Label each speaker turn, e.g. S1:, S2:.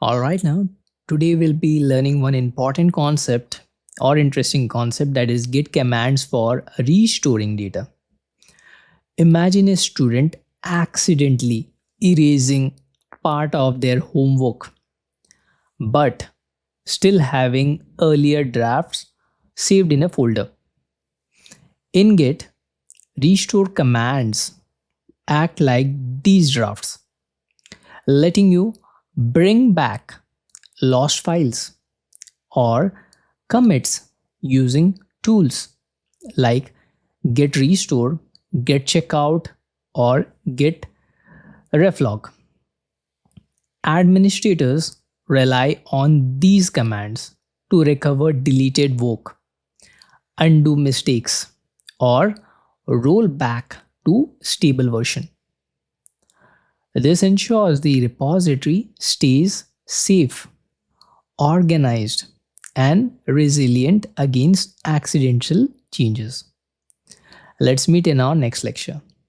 S1: All right, now today we'll be learning one important concept or interesting concept, that is Git commands for restoring data. Imagine a student accidentally erasing part of their homework but still having earlier drafts saved in a folder. In Git, restore commands act like these drafts, letting you bring back lost files or commits using tools like git restore, git checkout, or git reflog. Administrators rely on these commands to recover deleted work, undo mistakes, or roll back to stable version. This ensures the repository stays safe, organized, and resilient against accidental changes. Let's meet in our next lecture.